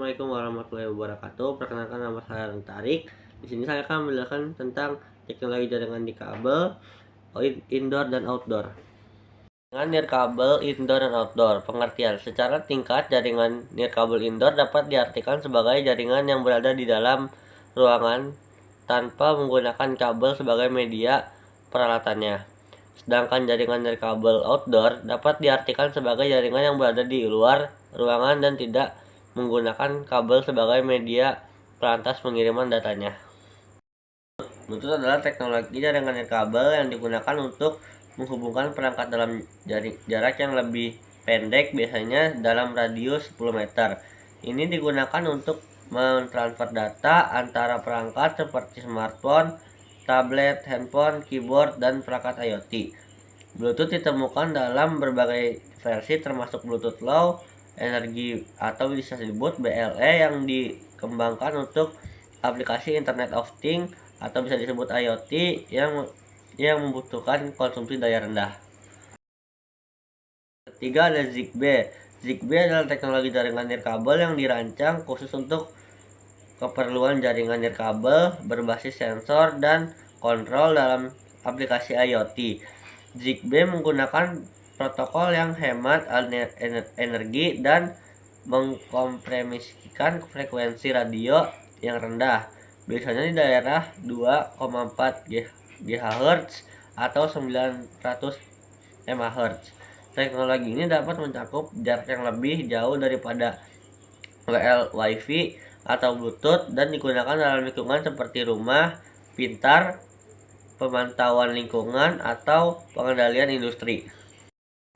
Assalamualaikum warahmatullahi wabarakatuh. Perkenalkan, nama saya Tarik. Di sini saya akan menjelaskan tentang teknologi jaringan nirkabel indoor dan outdoor. Jaringan nirkabel indoor dan outdoor. Pengertian: secara tingkat, jaringan nirkabel indoor dapat diartikan sebagai jaringan yang berada di dalam ruangan tanpa menggunakan kabel sebagai media peralatannya. Sedangkan jaringan nirkabel outdoor dapat diartikan sebagai jaringan yang berada di luar ruangan dan tidak menggunakan kabel sebagai media perantas pengiriman datanya. Bluetooth adalah teknologi jaringan nirkabel yang digunakan untuk menghubungkan perangkat dalam jarak yang lebih pendek, biasanya dalam radius 10 meter. Ini digunakan untuk mentransfer data antara perangkat seperti smartphone, tablet, handphone, keyboard, dan perangkat IoT. Bluetooth ditemukan dalam berbagai versi termasuk Bluetooth Low Energy atau bisa disebut BLE yang dikembangkan untuk aplikasi Internet of Things atau bisa disebut IoT yang membutuhkan konsumsi daya rendah. Ketiga ada Zigbee. Zigbee adalah teknologi jaringan nirkabel yang dirancang khusus untuk keperluan jaringan nirkabel berbasis sensor dan kontrol dalam aplikasi IoT. Zigbee menggunakan protokol yang hemat energi dan mengkompresikan frekuensi radio yang rendah, biasanya di daerah 2,4 GHz atau 900 MHz. Teknologi ini dapat mencakup jarak yang lebih jauh daripada Wi-Fi atau Bluetooth dan digunakan dalam lingkungan seperti rumah pintar, pemantauan lingkungan, atau pengendalian industri.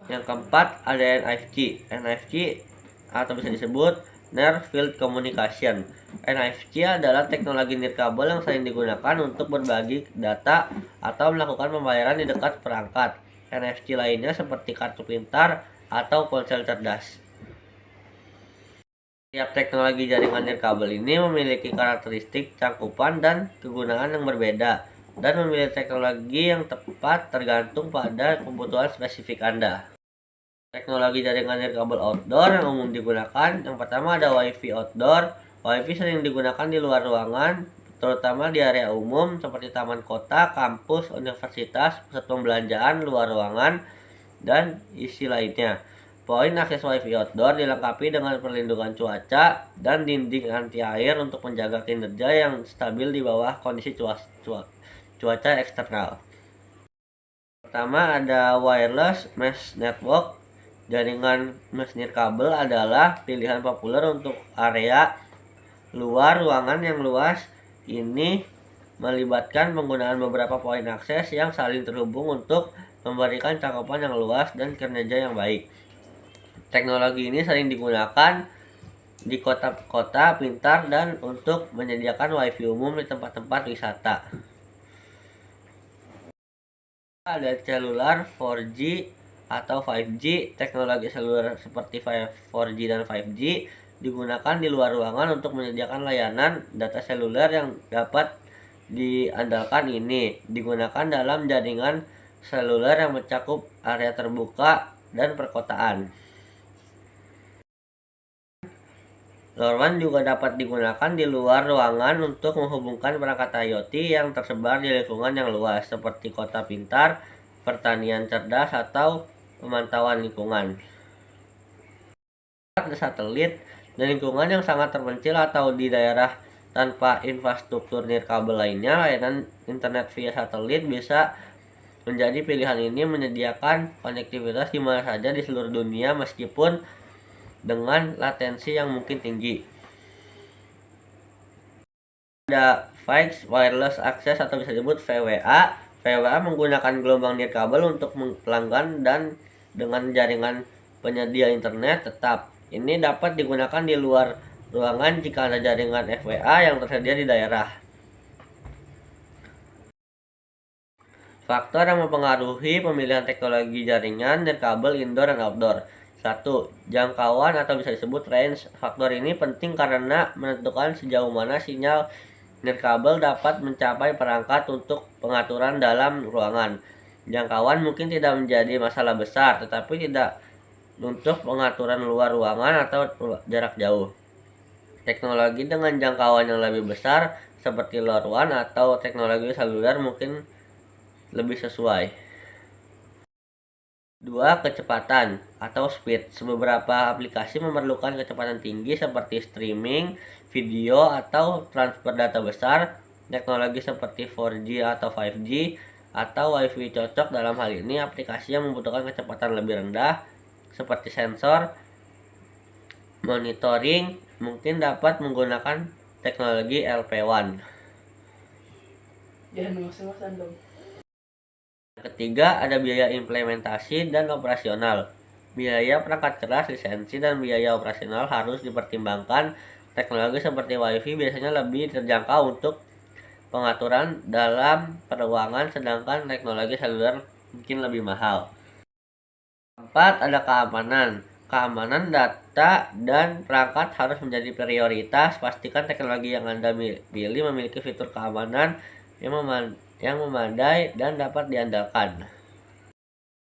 Yang keempat ada NFC. NFC atau bisa disebut Near Field Communication. NFC adalah teknologi nirkabel yang sering digunakan untuk berbagi data atau melakukan pembayaran di dekat perangkat. NFC lainnya seperti kartu pintar atau ponsel cerdas. Setiap teknologi jaringan nirkabel ini memiliki karakteristik cakupan dan kegunaan yang berbeda, dan memilih teknologi yang tepat tergantung pada kebutuhan spesifik Anda. Teknologi jaringan nirkabel outdoor yang umum digunakan, yang pertama ada Wi-Fi outdoor. Wi-Fi sering digunakan di luar ruangan, terutama di area umum seperti taman kota, kampus, universitas, pusat pembelanjaan, luar ruangan, dan isi lainnya. Poin akses Wi-Fi outdoor dilengkapi dengan perlindungan cuaca dan dinding anti air untuk menjaga kinerja yang stabil di bawah kondisi cuaca eksternal. Pertama ada wireless mesh network. Jaringan mesh nirkabel adalah pilihan populer untuk area luar ruangan yang luas. Ini melibatkan penggunaan beberapa poin akses yang saling terhubung untuk memberikan cakupan yang luas dan kinerja yang baik. Teknologi ini sering digunakan di kota-kota pintar dan untuk menyediakan Wi-Fi umum di tempat-tempat wisata. Ada seluler 4G atau 5G. Teknologi seluler seperti 4G dan 5G digunakan di luar ruangan untuk menyediakan layanan data seluler yang dapat diandalkan. Ini digunakan dalam jaringan seluler yang mencakup area terbuka dan perkotaan. LoRaWAN juga dapat digunakan di luar ruangan untuk menghubungkan perangkat IoT yang tersebar di lingkungan yang luas, seperti kota pintar, pertanian cerdas, atau pemantauan lingkungan. Ada satelit dan lingkungan yang sangat terpencil atau di daerah tanpa infrastruktur nirkabel lainnya, layanan internet via satelit bisa menjadi pilihan. Ini menyediakan konektivitas di mana saja di seluruh dunia meskipun dengan latensi yang mungkin tinggi. Ada Fixed Wireless Access atau bisa disebut VWA. VWA menggunakan gelombang nirkabel untuk pelanggan dan dengan jaringan penyedia internet tetap. Ini dapat digunakan di luar ruangan jika ada jaringan FWA yang tersedia di daerah. Faktor yang mempengaruhi pemilihan teknologi jaringan nirkabel indoor dan outdoor. 1. Jangkauan atau bisa disebut range. Faktor ini penting karena menentukan sejauh mana sinyal nirkabel dapat mencapai perangkat untuk pengaturan dalam ruangan. Jangkauan mungkin tidak menjadi masalah besar, tetapi tidak untuk pengaturan luar ruangan atau jarak jauh. Teknologi dengan jangkauan yang lebih besar seperti LoRaWAN atau teknologi seluler mungkin lebih sesuai. 2. Kecepatan atau speed. Beberapa aplikasi memerlukan kecepatan tinggi seperti streaming, video, atau transfer data besar. Teknologi seperti 4G atau 5G atau Wi-Fi cocok dalam hal ini. Aplikasi yang membutuhkan kecepatan lebih rendah seperti sensor monitoring mungkin dapat menggunakan teknologi LPWAN. Jangan ngos-ngosan dong. Ketiga, ada biaya implementasi dan operasional. Biaya perangkat keras, lisensi, dan biaya operasional harus dipertimbangkan. Teknologi seperti Wi-Fi biasanya lebih terjangkau untuk pengaturan dalam ruangan, sedangkan teknologi seluler mungkin lebih mahal. 4. Ada keamanan. Keamanan data dan perangkat harus menjadi prioritas. Pastikan teknologi yang Anda pilih memiliki fitur keamanan yang memadai dan dapat diandalkan.